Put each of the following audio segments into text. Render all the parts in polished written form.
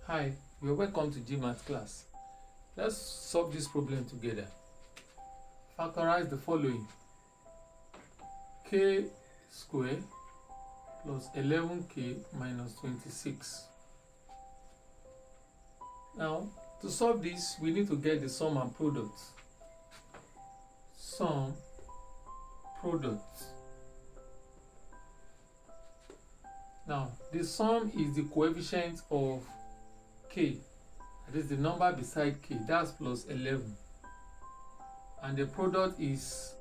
Hi, you're welcome to GMats class. Let's solve this problem together. Factorize the following: k squared plus 11k minus 26. Now, to solve this, we need to get the sum and product. Sum, product. Now, the sum is the coefficient of k, that is the number beside k, that's plus 11, and the product is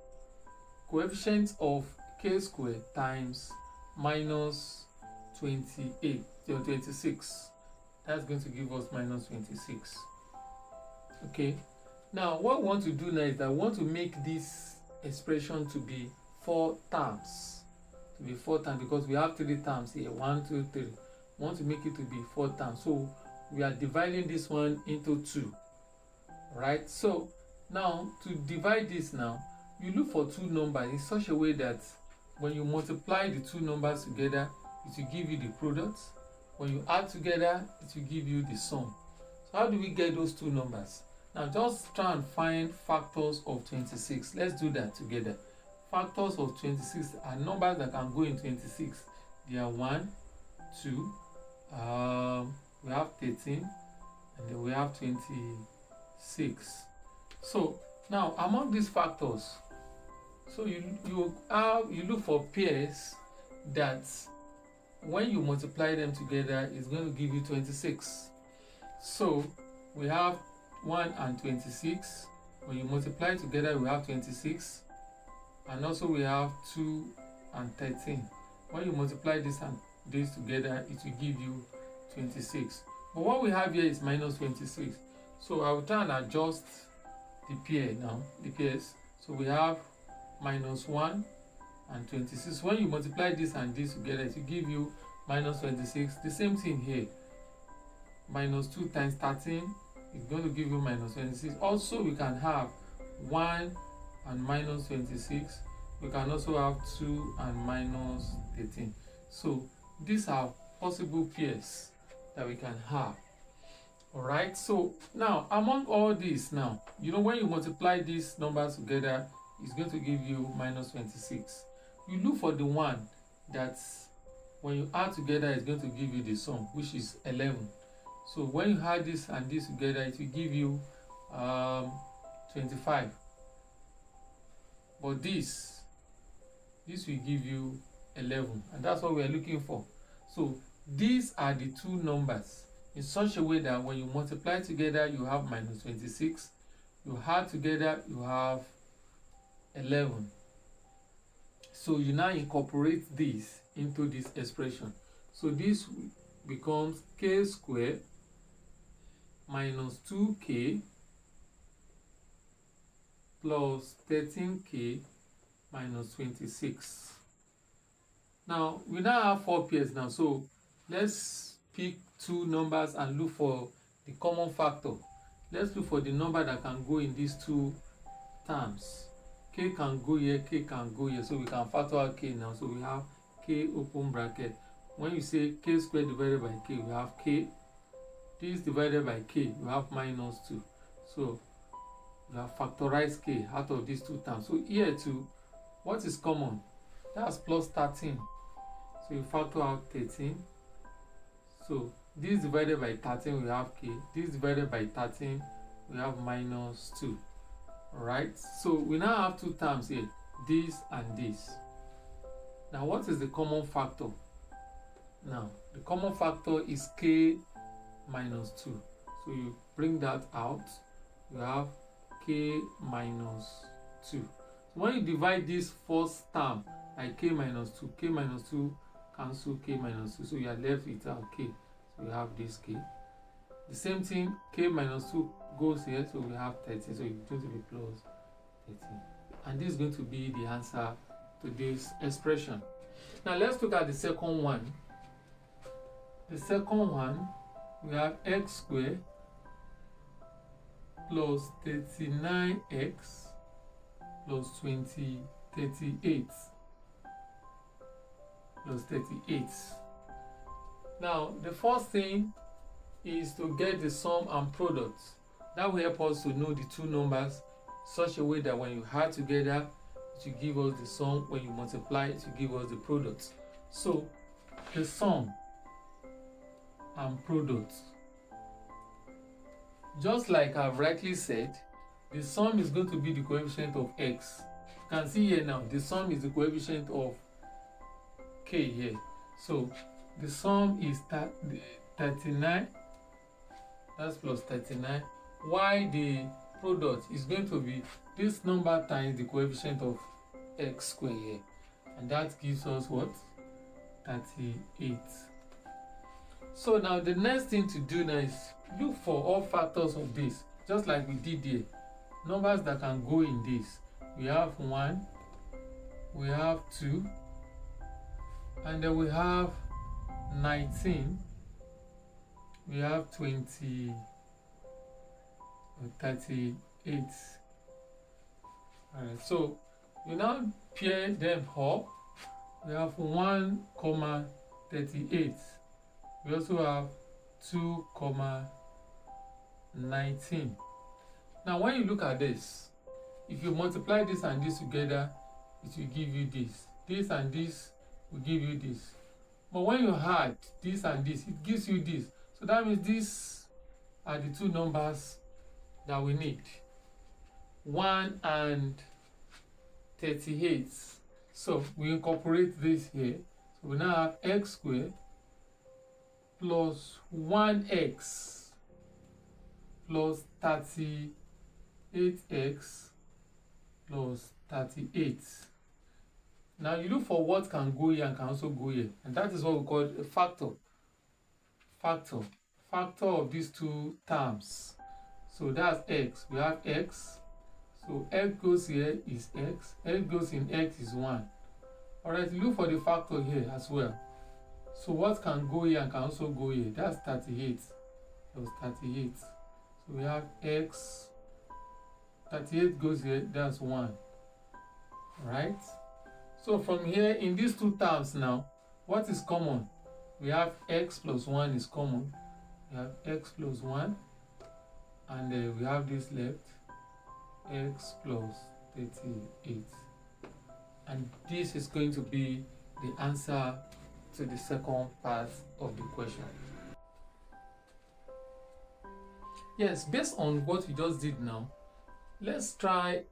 coefficient of k squared times minus 26. That's going to give us minus 26. Okay, now what we want to do now is that we want to make this expression to be 4 terms, because we have 3 terms here, 1 2 3. We want to make it to be 4 terms, so we are dividing this one into 2, right? So now to divide this, now you look for 2 numbers in such a way that when you multiply the 2 numbers together, it will give you the product. When you add together, it will give you the sum. So how do we get those 2 numbers? Now just try and find factors of 26. Let's do that together. Factors of 26 are numbers that can go in 26. They are 1, 2, we have 13, and then we have 26. So now among these factors, so you look for pairs that when you multiply them together is going to give you 26. So we have 1 and 26. When you multiply together, we have 26. And also we have 2 and 13. When you multiply this and this together, it will give you 26. But what we have here is minus 26. So I will try and adjust the pair now, the pairs. So we have minus 1 and 26. When you multiply this and this together, it will give you minus 26. The same thing here. Minus 2 times 13 is going to give you minus 26. Also, we can have 1 and minus 26. We can also have 2 and minus 13. So these are possible pairs that we can have. Alright, so now among all these, now when you multiply these numbers together, it's going to give you minus 26. You look for the one that when you add together is going to give you the sum, which is 11. So when you add this and this together, it will give you 25. But this will give you 11, and that's what we are looking for. So these are the 2 numbers in such a way that when you multiply together, you have minus 26. You add together, you have 11. So you now incorporate this into this expression. So this becomes k squared minus 2k plus 13k minus 26. Now we now have 4 pairs now. So let's pick 2 numbers and look for the common factor. Let's look for the number that can go in these 2 terms. K can go here, k can go here, so we can factor out k now. So we have k open bracket. When you say k squared divided by k, we have k. This divided by k, we have minus 2. So we have factorized k out of these 2 terms. So here too, what is common? That's plus 13. So you factor out 13. So this divided by 13, we have k. This divided by 13, we have minus 2. Alright, so we now have 2 terms here, this and this. Now what is the common factor? Now the common factor is k minus 2. So you bring that out, you have k minus 2. So when you divide this first term by k minus 2 cancel k minus 2, so you are left without k. So we have this k. The same thing, k minus 2 goes here, so we have 13, so it's going to be plus 13. And this is going to be the answer to this expression. Now let's look at the second one. The second one, we have x squared plus 39x plus 38 plus 38. Now the first thing is to get the sum and product. That will help us to know the two numbers such a way that when you add together, it will give us the sum. When you multiply, it will give us the product. So the sum and product, just like I've rightly said, the sum is going to be the coefficient of x. You can see here now, the sum is the coefficient of k here. So the sum is 39, that's plus 39, while the product is going to be this number times the coefficient of x squared here. And that gives us what? 38. So now the next thing to do now is look for all factors of this, just like we did here. Numbers that can go in this. We have 1, we have 2, and then we have 19, we have 20, 38. Alright, so we now pair them up. We have 1, 38. We also have 2, 19. Now when you look at this, if you multiply this and this together, it will give you this. This and this will give you this. But when you add this and this, it gives you this. So that means these are the two numbers that we need. 1 and 38. So we incorporate this here. So we now have x squared plus 1x plus 38x plus 38. Now you look for what can go here and can also go here. And that is what we call a factor. Factor of these two terms. So that's x. We have x. So x goes here is x. X goes in x is 1. Alright, look for the factor here as well. So what can go here and can also go here? That's 38 plus 38. So we have x. 38 goes here, that's 1. Right? So from here, in these two terms now, what is common? We have x plus 1 is common. We have x plus 1. And we have this left, x plus 38. And this is going to be the answer to the second part of the question. Yes, based on what we just did now, let's try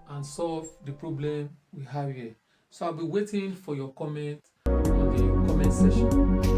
and solve the problem we have here. So I'll be waiting for your comment in the comment section.